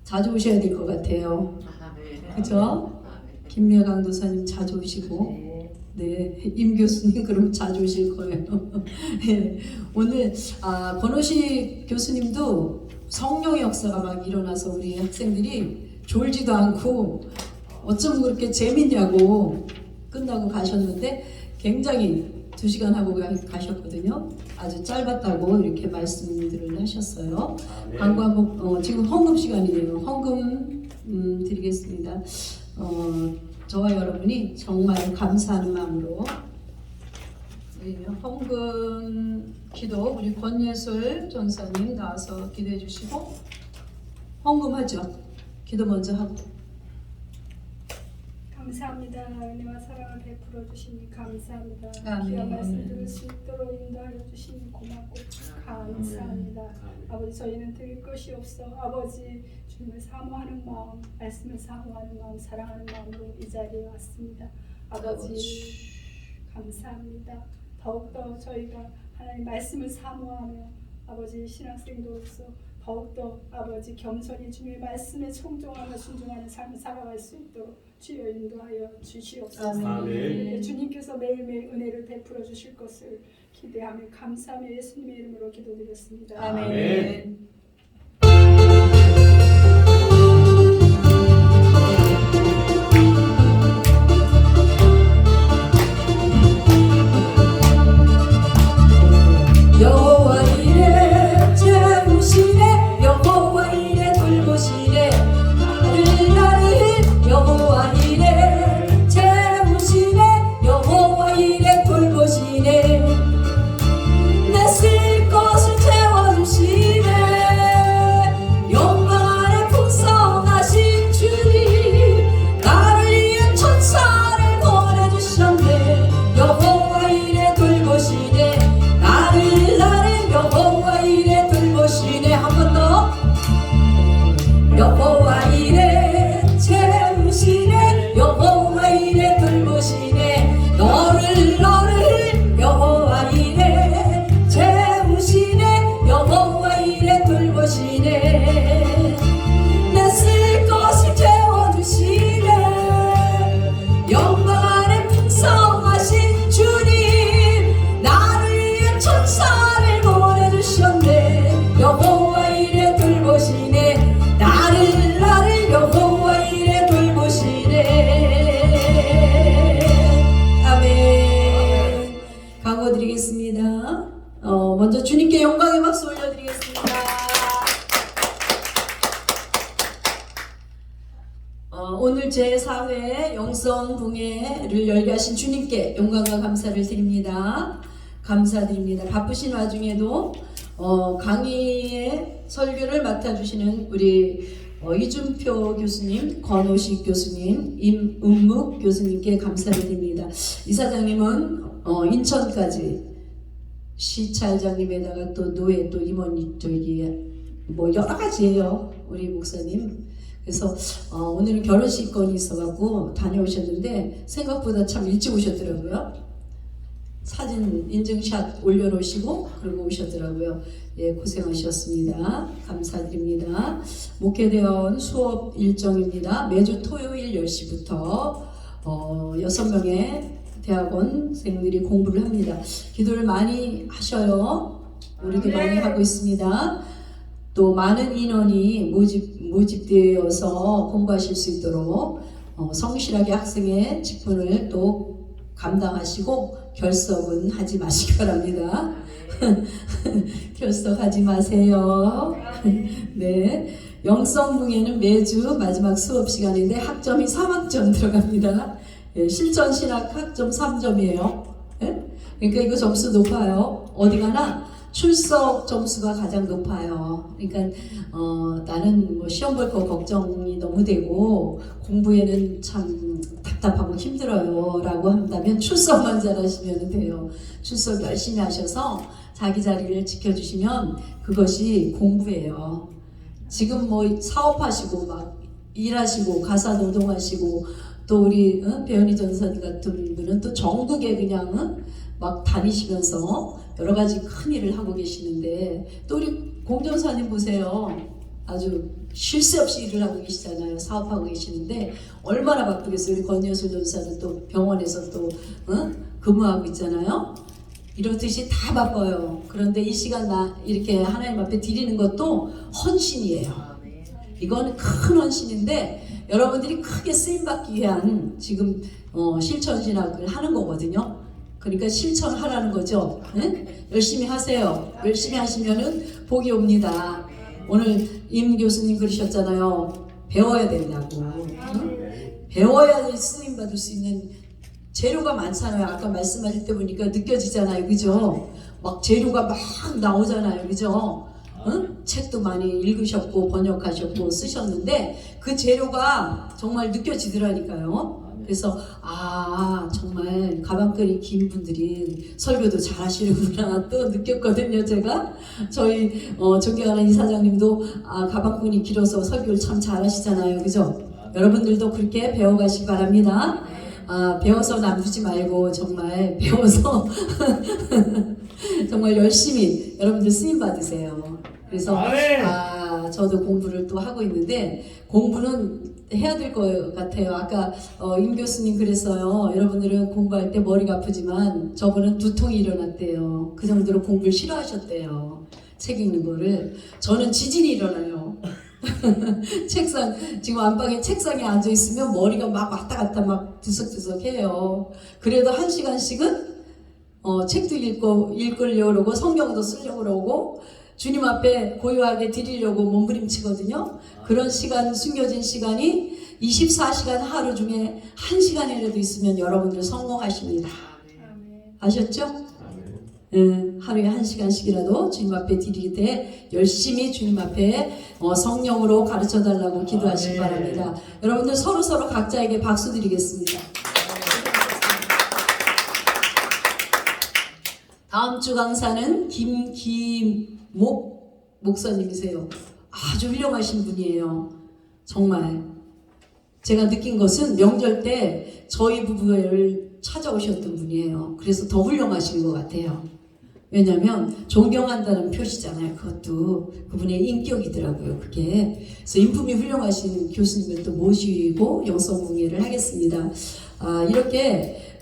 Speaker 1: 자주 오셔야 될 것 같아요. 그죠? 김미아 강도사님 자주 오시고, 네, 임 교수님 그럼 자주 오실 거예요. 네, 오늘 권호식 교수님도 성령의 역사가 막 일어나서 우리 학생들이 졸지도 않고 어쩜 그렇게 재밌냐고 끝나고 가셨는데 굉장히 2시간 하고 가셨거든요. 아주 짧았다고 이렇게 말씀들을 하셨어요. 광고 한번 지금 헌금 시간이네요. 헌금 드리겠습니다. 저와 여러분이 정말 감사하는 마음으로 헌금 기도 우리 권예술 전사님 나와서 기도해 주시고 헌금하죠. 기도 먼저 하고.
Speaker 5: 감사합니다. 은혜와 사랑을 베풀어 주시니 감사합니다.
Speaker 1: 아멘.
Speaker 5: 귀한 말씀 들을 수 있도록 인도하여 주시니 고맙고 감사합니다. 아버지 저희는 드릴 것이 없어 아버지 주님을 사모하는 마음, 말씀을 사모하는 마음, 사랑하는 마음으로 이 자리에 왔습니다. 아버지 감사합니다. 더욱더 저희가 하나님 말씀을 사모하며 아버지 신학생도로서 더욱더 아버지 겸손히 주님의 말씀에 청종하며 순종하는 삶을 살아갈 수 있도록 주여 인도하여 주시옵소서.
Speaker 2: 아멘.
Speaker 5: 주님께서 매일매일 은혜를 베풀어 주실 것을 기대하며 감사하며 예수님의 이름으로 기도드렸습니다.
Speaker 2: 아멘.
Speaker 1: 먼저 주님께 영광의 박수 올려드리겠습니다. 오늘 제4회 영성붕회를 열게 하신 주님께 영광과 감사를 드립니다. 감사드립니다. 바쁘신 와중에도 강의의 설교를 맡아주시는 우리 이준표 교수님, 권오식 교수님, 임은묵 교수님께 감사를 드립니다. 이사장님은 인천까지 시찰장님에다가 또 노예 또 임원 저기 뭐 여러 가지예요. 우리 목사님. 그래서 오늘은 결혼식 건이 있어갖고 다녀오셨는데 생각보다 참 일찍 오셨더라고요. 사진 인증샷 올려놓으시고 그러고 오셨더라고요. 예, 고생하셨습니다. 감사드립니다. 목회대원 수업 일정입니다. 매주 토요일 10시부터 6명의 대학원생들이 공부를 합니다. 기도를 많이 하셔요. 우리도 많이 하고 있습니다. 또 많은 인원이 모집되어서 공부하실 수 있도록 성실하게 학생의 직분을 또 감당하시고 결석은 하지 마시기 바랍니다. 결석하지 마세요. 네, 영성붕에는 매주 마지막 수업 시간인데 학점이 3학점 들어갑니다. 예, 실전신학 학점 3점이에요. 예? 그러니까 이거 점수 높아요. 어디 가나 출석 점수가 가장 높아요. 그러니까 나는 뭐 시험 볼 거 걱정이 너무 되고 공부에는 참 답답하고 힘들어요 라고 한다면 출석만 잘하시면 돼요. 출석 열심히 하셔서 자기 자리를 지켜주시면 그것이 공부예요. 지금 뭐 사업하시고 막 일하시고 가사 노동하시고 또 우리 배현희 전사님 같은 분은 또 전국에 그냥 막 다니시면서 여러 가지 큰 일을 하고 계시는데 또 우리 공전사님 보세요. 아주 쉴 새 없이 일을 하고 계시잖아요. 사업하고 계시는데 얼마나 바쁘겠어요. 우리 권여수 전사는 또 병원에서 또 근무하고 있잖아요. 이렇듯이 다 바빠요. 그런데 이 시간 이렇게 하나님 앞에 드리는 것도 헌신이에요. 이건 큰 헌신인데 여러분들이 크게 쓰임받기 위한 지금 실천신학을 하는 거거든요. 그러니까 실천하라는 거죠. 네? 열심히 하세요. 열심히 하시면은 복이 옵니다. 오늘 임 교수님 그러셨잖아요. 배워야 된다고. 응? 배워야 쓰임 받을 수 있는 재료가 많잖아요. 아까 말씀하실 때 보니까 느껴지잖아요. 그죠? 막 재료가 막 나오잖아요. 그죠? 응? 책도 많이 읽으셨고 번역하셨고 쓰셨는데 그 재료가 정말 느껴지더라니까요. 그래서 정말 가방끈이 긴 분들이 설교도 잘하시는구나 또 느꼈거든요. 제가 저희 존경하는 이사장님도 가방끈이 길어서 설교를 참 잘하시잖아요. 그죠? 여러분들도 그렇게 배워가시기 바랍니다. 배워서 남주지 말고 정말 배워서 정말 열심히 여러분들 쓰임 받으세요. 그래서 저도 공부를 또 하고 있는데 공부는 해야 될 것 같아요. 아까 임 교수님 그랬어요. 여러분들은 공부할 때 머리가 아프지만 저분은 두통이 일어났대요. 그 정도로 공부를 싫어하셨대요. 책 읽는 거를. 저는 지진이 일어나요. 책상 지금 안방에 책상에 앉아 있으면 머리가 막 왔다 갔다 막 들썩들썩해요. 그래도 1시간씩은 책도 읽으려고 그러고 성경도 쓰려고 그러고 주님 앞에 고요하게 드리려고 몸부림치거든요. 그런 시간, 숨겨진 시간이 24시간 하루 중에 1시간이라도 있으면 여러분들 성공하십니다. 아셨죠? 하루에 1시간씩이라도 주님 앞에 드릴 때 열심히 주님 앞에 성령으로 가르쳐달라고 기도하시기 바랍니다. 여러분들 서로 각자에게 박수 드리겠습니다. 다음 주 강사는 김기목 목사님이세요. 아주 훌륭하신 분이에요. 정말 제가 느낀 것은 명절 때 저희 부부를 찾아오셨던 분이에요. 그래서 더 훌륭하신 것 같아요. 왜냐하면 존경한다는 표시잖아요. 그것도 그분의 인격이더라고요. 그게. 그래서 인품이 훌륭하신 교수님을 또 모시고 영성붕회를 하겠습니다. 이렇게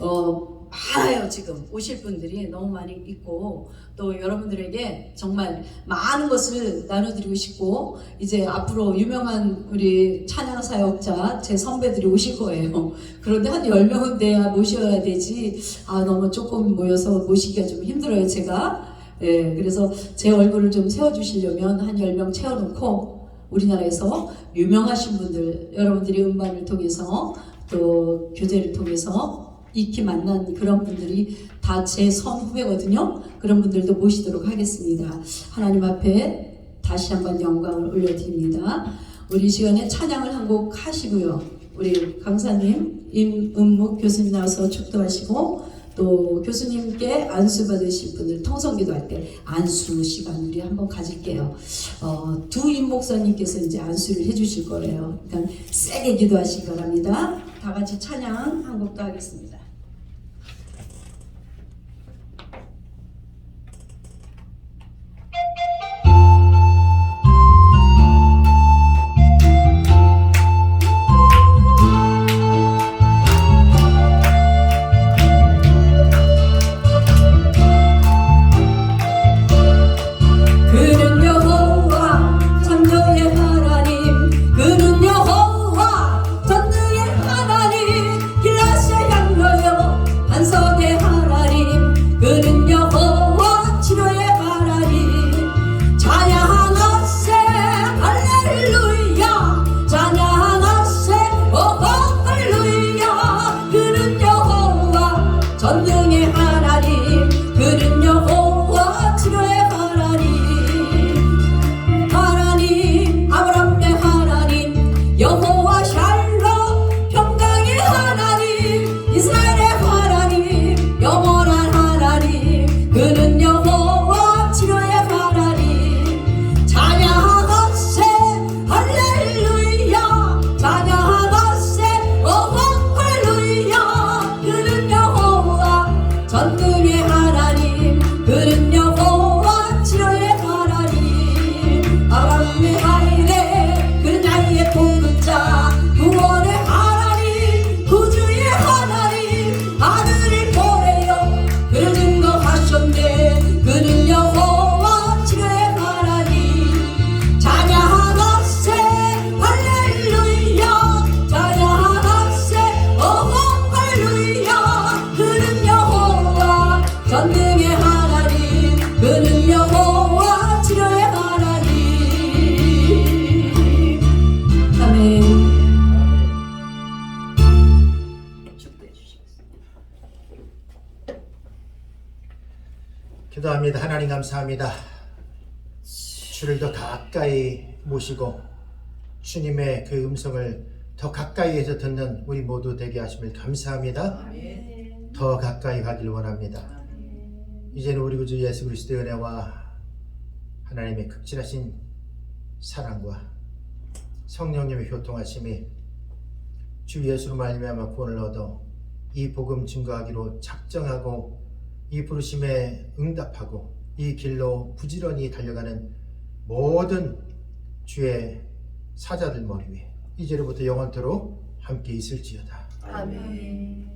Speaker 1: 많아요. 지금 오실 분들이 너무 많이 있고 또 여러분들에게 정말 많은 것을 나눠드리고 싶고 이제 앞으로 유명한 우리 찬양사역자 제 선배들이 오실 거예요. 그런데 한 10명은 돼야 모셔야 되지 너무 조금 모여서 모시기가 좀 힘들어요. 제가 예, 그래서 제 얼굴을 좀 세워주시려면 한 10명 채워놓고 우리나라에서 유명하신 분들, 여러분들이 음반을 통해서 또 교제를 통해서 익히 만난 그런 분들이 다 제 선후배거든요. 그런 분들도 모시도록 하겠습니다. 하나님 앞에 다시 한번 영광을 올려드립니다. 우리 시간에 찬양을 한 곡 하시고요. 우리 강사님 임은묵 교수님 나와서 축도하시고 또 교수님께 안수 받으실 분들 통성기도 할 때 안수 시간 우리 한번 가질게요. 두 임목사님께서 이제 안수를 해주실 거예요. 그러니까 세게 기도하시기 바랍니다. 다 같이 찬양 한 곡도 하겠습니다. 그는 여호와 전능의 하나님 그는 여호와 전능의 하나님 길라시아 향로여 반석의 하나님 그는 여호와 치료의 하나님 찬양하세 할렐루야 찬양하세 오호 할렐루야 그는 여호와 전능의 하나님 그는 여호와 치료의 하나님 아브라함의 하나님 여호와 샬롬 평강의 하나님 이스라엘의 하나님 영원한 하나님 그는 여호와 치료의 하나님 찬양하세 할렐루야 찬양하세 오호 할렐루야 그는 여호와 전능의 하나님 그는 여호와 치료의 하나님 아브라함의 하나님 그는 나의 공급자 구원의 하나님 구주의 하나님 아들을 보내어 그를 증거하셨네 그는 여호와 치료의 하나님 찬양하세 할렐루야 찬양하세 오호 할렐루야 그는 여호와 전능의 하나님 그는 여호와 치료의 하나님 아멘. 축도해 주시겠습니다.
Speaker 4: 기도합니다. 하나님 감사합니다. 주를 더 가까이 모시고 주님의 그 음성을 더 가까이에서 듣는 우리 모두 되게 하심을 감사합니다. 더 가까이 가길 원합니다. 이제는 우리 구주 예수 그리스도의 은혜와 하나님의 극진하신 사랑과 성령님의 교통하심이 주 예수로 말미암아 구원을 얻어 이 복음 증거하기로 작정하고 이 부르심에 응답하고 이 길로 부지런히 달려가는 모든 주의 사자들 머리 위에 이제로부터 영원토록 함께 있을지어다.
Speaker 1: 아멘.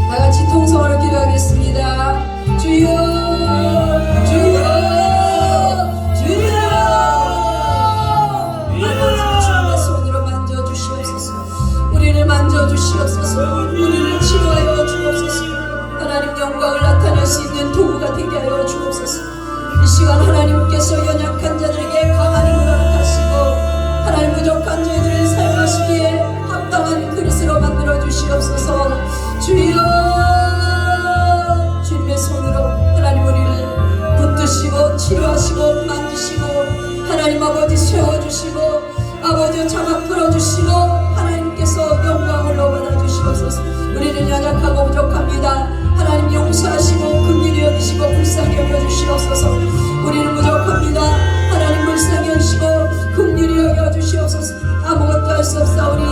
Speaker 1: 다 같이 통성으로 기도하겠습니다. 주여, 주여, 주여. 아버지 주님의 손으로 만져 주시옵소서. 우리를 만져 주시옵소서. 우리를 치료하여 주옵소서. 하나님 영광을 나타낼 수 있는 도구가 되게 하여 주옵소서. 이 시간 하나님께서 연약한 자들에게 강한 힘을 허락하시고 하나님 부족한 저희들을 사용하시기에 합당한 그릇으로 만들어 주시옵소서. 주여 주님의 손으로 하나님 우리를 붙드시고 치료하시고 만지시고 하나님 아버지 세워주시고 아버지 자막 풀어주시고 하나님께서 영광을 받아 주시옵소서. 우리는 연약하고 부족합니다. 하나님 용서하시고 긍휼히 여기시고 불쌍히 여겨주시옵소서. 우리는 부족합니다. 하나님 불쌍히 여기시고 긍휼히 여겨주시옵소서. 아무것도 할 수 없사오니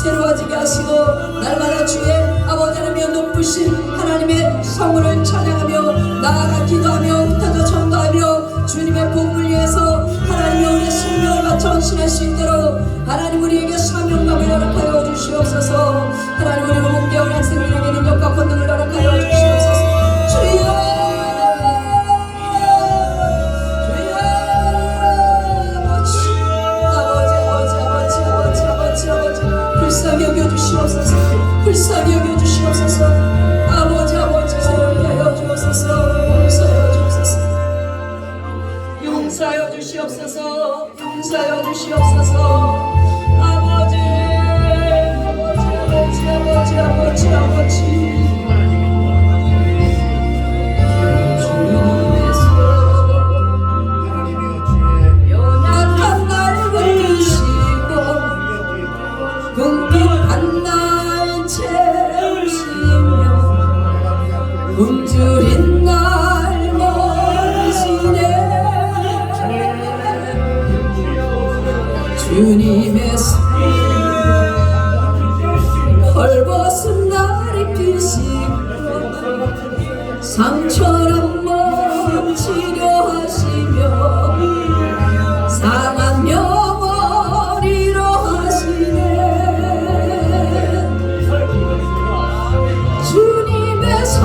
Speaker 1: 새로워지게 하시고 날마다 주의 아버지 하나님의 높으신 하나님의 성을 찬양하며 나아가 기도하며 흩어져 전도하며 주님의 복음을 위해서 하나님의 우리의 생명을 바쳐 헌신할 수 있도록 하나님 우리에게 사명감을 허락하여 주시옵소서. 하나님 우리 몸 깨운 학생들에게 능력과 권능을 허락하여 주시옵소서. 주여 불쌍히 여겨주시옵소서. 불쌍히 여겨주시옵소서. 아버지 궁핍한 날 채우시며 굶주린 날 먹이시네 주님의 손 헐벗은 날 입히시고 상처를 몸 치료하시며 상한 영혼 이로하시네 주님의 손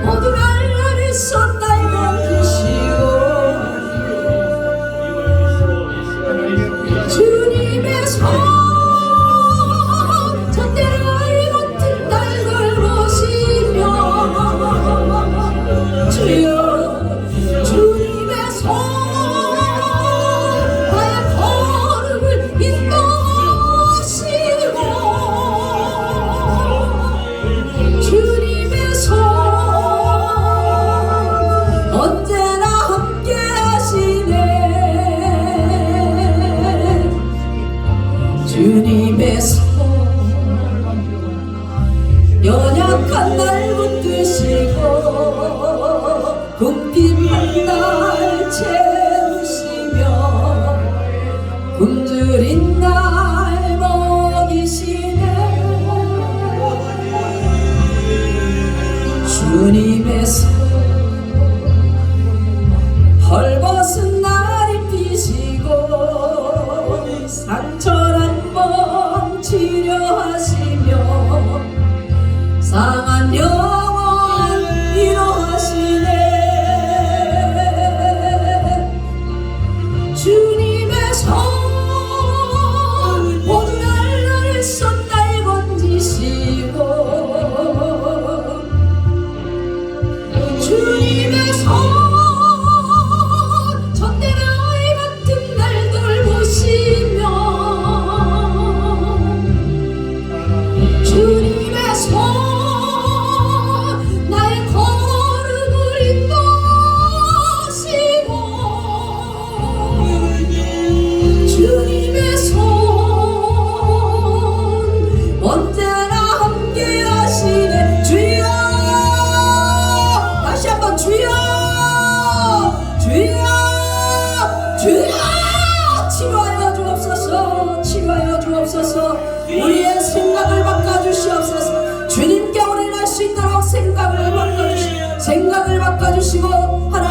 Speaker 1: 모두 날라리 손 날 건지시고 주님의 손 젖대를 알고 튼 날 걸보시며 주여 주님의 손 나의 걸음을 인도하시고 주님의 손 언제나 함께 하시네 주님의 손 연약한 날 붙드시고 궁핍한 날 채우시며 굶주린 날 먹이시네 주님의 손 헐벗은 날 입히시고 상처난 몸 치료하시며 상한 영혼 위로하시네 주님의 손 모두 날라를 손 날 건지시고 주님의 손 젖대를 아이 같은 날 돌보시며 주님의 손 나의 걸음을 인도하시고 주님의 손 언제나 함께 하시네 주여 다시 한번 주여 주여 주여 치료하여 주옵소서 치료하여 주옵소서 우리의 생각을 바꿔주시옵소서 주님께 우리는 할 수 있도록 생각을 바꿔주시고 하나님